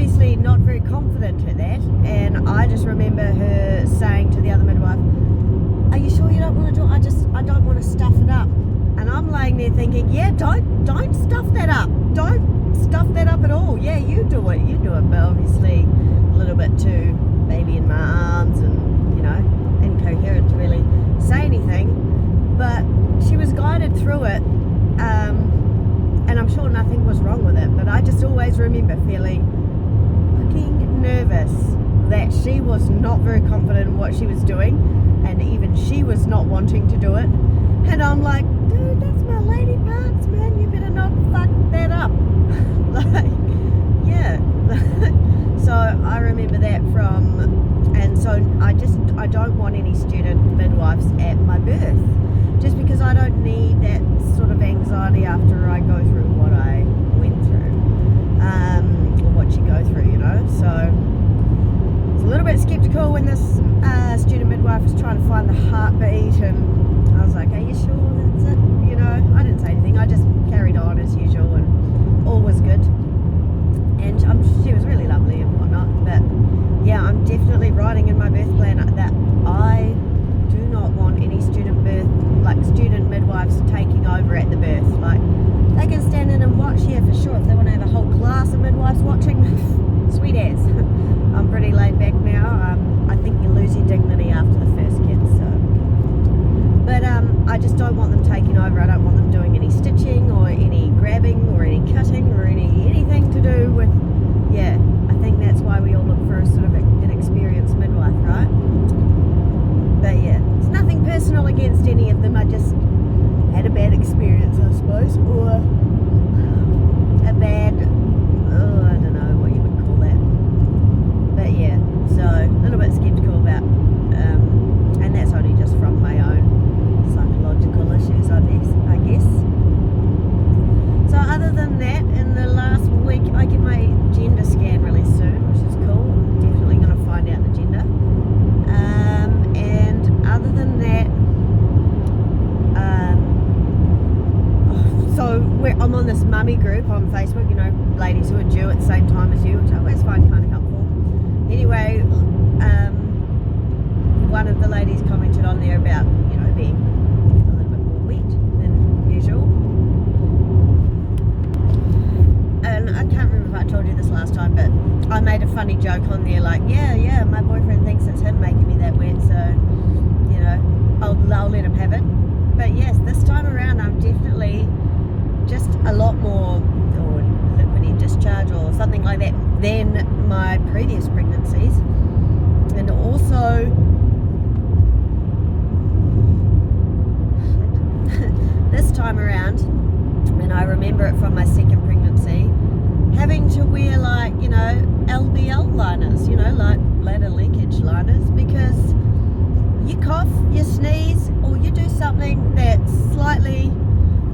obviously not very confident at that, and I just remember her saying to the other midwife, "Are you sure you don't want to do it? I don't want to stuff it up." And I'm laying there thinking, yeah, don't stuff that up. Don't stuff that up at all. Yeah, you do it. But obviously a little bit too baby in my arms and, you know, incoherent to really say anything. But she was guided through it, and I'm sure nothing was wrong with it. But I just always remember feeling fucking nervous that she was not very confident in what she was doing, and even she was not wanting to do it. And I'm like, dude, that's my lady parts, man. You better not fuck that up. Like, yeah. So I remember that and so I don't want any student midwives at my birth, just because I don't need that sort of anxiety after I go through what I went through, or what you go through, you know. So I was a little bit skeptical when this student midwife was trying to find the heartbeat, and I was like, are you sure that's it? You know, I didn't say anything. I just carried on as usual, and all was good. And she was really lovely and whatnot. But yeah, I'm definitely writing in my birth plan that I do not want any student midwives taking over at the birth. Like, they can stand in and watch, yeah, for sure. If they want to have a whole class of midwives watching, sweet as. I'm pretty laid back now. I think you lose your dignity after the first kid, so. But I just don't want them taking over. I don't want them doing any stitching or any grabbing or any cutting or anything to do with, yeah, I think that's why we all look for a sort of an experienced midwife, right? But yeah, it's nothing personal against any of them. I just had a bad experience, I suppose, or a bad, I don't know what you would call that. But yeah, so a little bit skeptical about, and that's only just from my own psychological issues, I guess. So other than that, in the last week, I get my gender scan really soon, which is cool. I'm definitely going to find out the gender. And other than that, I'm on this mummy group on Facebook, you know, ladies who are due at the same time as you, which I always find kind of helpful. Anyway, one of the ladies commented on there about, you know, being a little bit more wet than usual. And I can't remember if I told you this last time, but I made a funny joke on there, like, yeah, my boyfriend thinks it's him making me that wet, so, you know, I'll let him have it. But yes, this time around I'm definitely just a lot more, or liquidy discharge or something like that, than my previous pregnancies. And also this time around, and I remember it from my second pregnancy, having to wear, like, you know, LBL liners, you know, like bladder leakage liners, because you cough, you sneeze, or you do something that's slightly,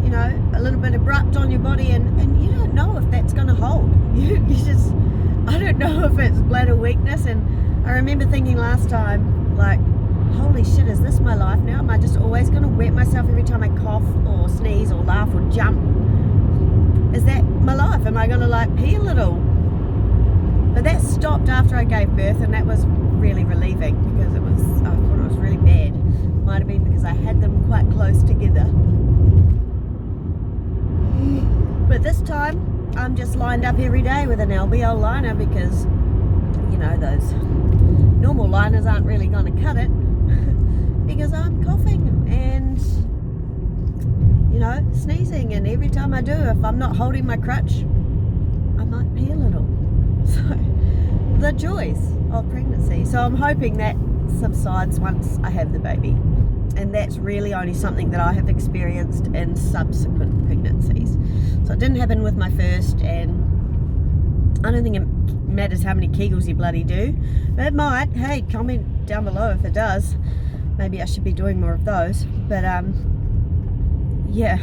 you know, a little bit abrupt on your body, and you don't know if that's going to hold. You just, I don't know if it's bladder weakness. And I remember thinking last time, like, holy shit, is this my life now? Am I just always going to wet myself every time I cough or sneeze or laugh or jump? Is that my life? Am I going to, like, pee a little? But that stopped after I gave birth, and that was really relieving, because I thought it was really bad. Might have been because I had them quite close together. But this time, I'm just lined up every day with an LBL liner, because, you know, those normal liners aren't really going to cut it, because I'm coughing and, you know, sneezing, and every time I do, if I'm not holding my crutch, I might pee a little. So, the joys of pregnancy. So I'm hoping that subsides once I have the baby. And that's really only something that I have experienced in subsequent pregnancies. So it didn't happen with my first, and I don't think it matters how many Kegels you bloody do. But it might. Hey, comment down below if it does. Maybe I should be doing more of those. But yeah,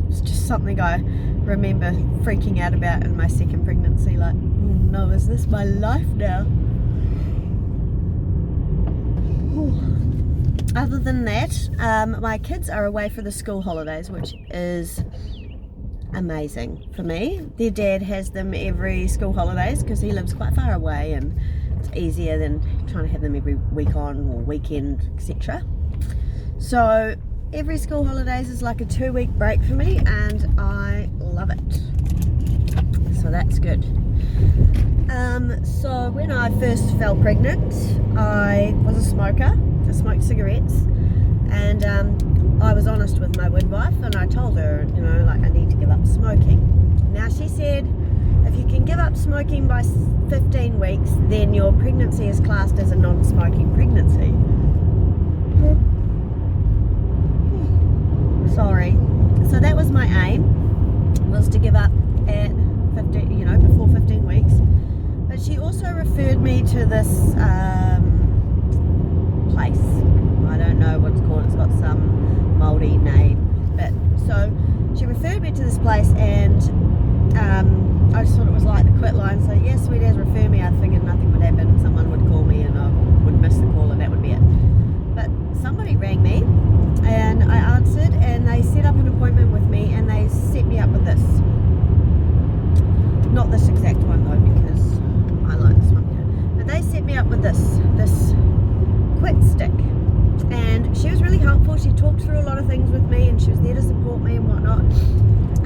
it's just something I remember freaking out about in my second pregnancy. Like, oh no, is this my life now? Other than that, my kids are away for the school holidays, which is amazing for me. Their dad has them every school holidays because he lives quite far away, and it's easier than trying to have them every week on or weekend, etc. So every school holidays is like a 2-week break for me, and I love it. So that's good. So when I first fell pregnant, I was a smoker. I smoked cigarettes, and I was honest with my midwife, and I told her, like, I need to give up smoking. Now she said, if you can give up smoking by 15 weeks, then your pregnancy is classed as a non-smoking pregnancy. Sorry. So that was my aim, was to give up at 15, before 15 weeks. But she also referred me to this place. I don't know what it's called. It's got some mouldy name. But so she referred me to this place, and I just thought it was like the quit line. So yes, sweet as refer me. I figured nothing would happen. Someone would call me, and I would miss the call, and that would be it. But somebody rang me, and I answered, and they set up an appointment with me, and they set me up with this. Not this exact one though, because I like this one better. But they set me up with this quit stick, and she was really helpful. She talked through a lot of things with me, and she was there to support me and whatnot.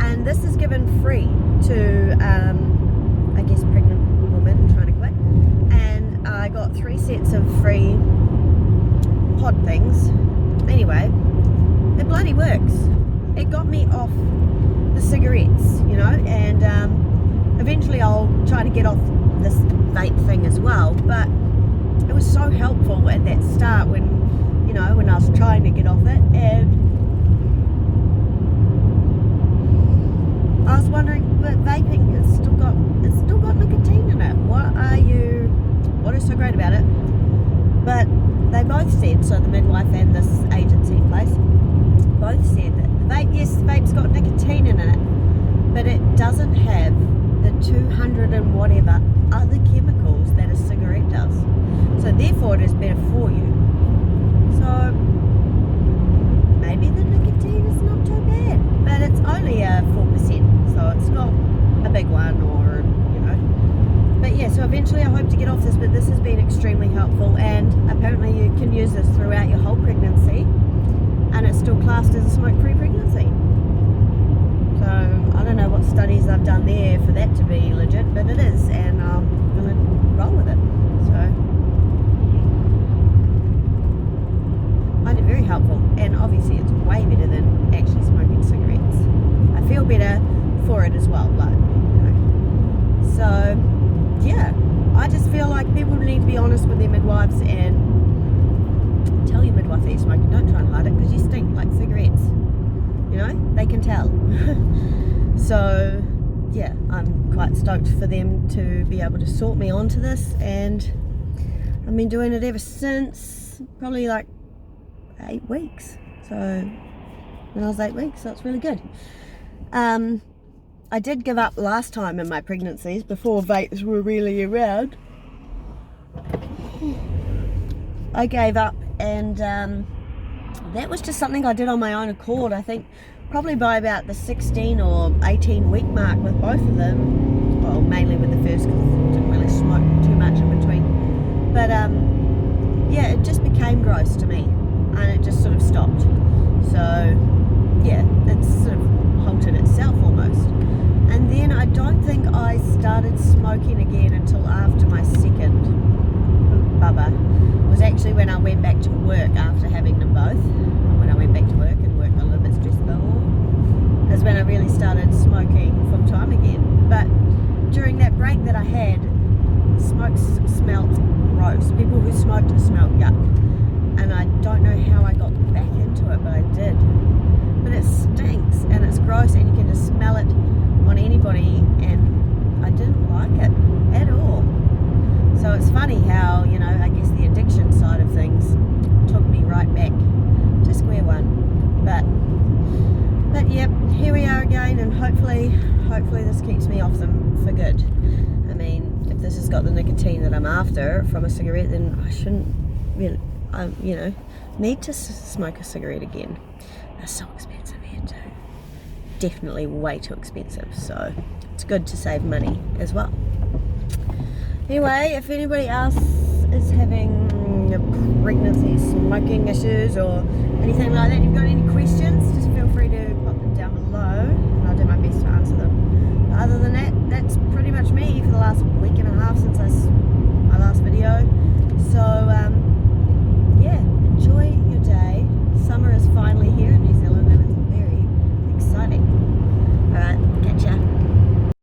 And this is given free to I guess pregnant women trying to quit. And I got 3 sets of free pod things. Anyway, it bloody works. It got me off the cigarettes, and eventually I'll try to get off this vape thing as well. But it was so helpful at that start when I was trying to get off it, and I was wondering, but vaping it's still got nicotine in it. What is so great about it? But they both said, so the midwife and this agency place both said that the vape's got nicotine in it, but it doesn't have the 200 and whatever other chemicals that a cigarette does. So therefore it is better for you. So maybe the nicotine is not too bad, but it's only a 4%, so it's not a big one, But yeah, so eventually I hope to get off this, but this has been extremely helpful, and apparently you can use this throughout your whole pregnancy, and it's still classed as a smoke-free pregnancy. So I don't know what studies I've done there for that to be legit, but it is, and I'm going to roll with it. So I find it very helpful, and obviously it's way better than actually smoking cigarettes. I feel better for it as well, So yeah, I just feel like people need to be honest with their midwives and tell your midwife that you're smoking. Don't try and hide it, because you stink like cigarettes. They can tell. So yeah, I'm quite stoked for them to be able to sort me onto this, and I've been doing it ever since probably like 8 weeks. So when I was 8 weeks, so it's really good. I did give up last time in my pregnancies before vapes were really around. I gave up, and that was just something I did on my own accord. I think probably by about the 16 or 18 week mark with both of them. Well, mainly with the first, because I didn't really smoke too much in between. But yeah, it just became gross to me, and it just sort of stopped. So yeah, it's sort of halted itself almost. And then I don't think I started smoking again until after my second bubba. It was actually when I went back to work after having them both. When I went back to work and worked a little bit stressful, is when I really started smoking full time again. But during that break that I had, smoke smelled gross. People who smoked smelled yuck. And I don't know how I got back into it, but I did. But it stinks, and it's gross, and you can just smell it on anybody, and I didn't like it at all. So it's funny how, I guess the addiction side of things took me right back to square one. But yep, here we are again, and hopefully this keeps me off them for good. I mean, if this has got the nicotine that I'm after from a cigarette, then I shouldn't really, need to smoke a cigarette again. They're so expensive here too. definitely way too expensive. So it's good to save money as well. Anyway, if anybody else is having pregnancy smoking issues or anything like that, if you've got any questions, just feel free to pop them down below and I'll do my best to answer them. But other than that, that's pretty much me for the last week and a half since my last video. So yeah, enjoy your day. Summer is finally here in New Zealand and it's very exciting. Alright, okay.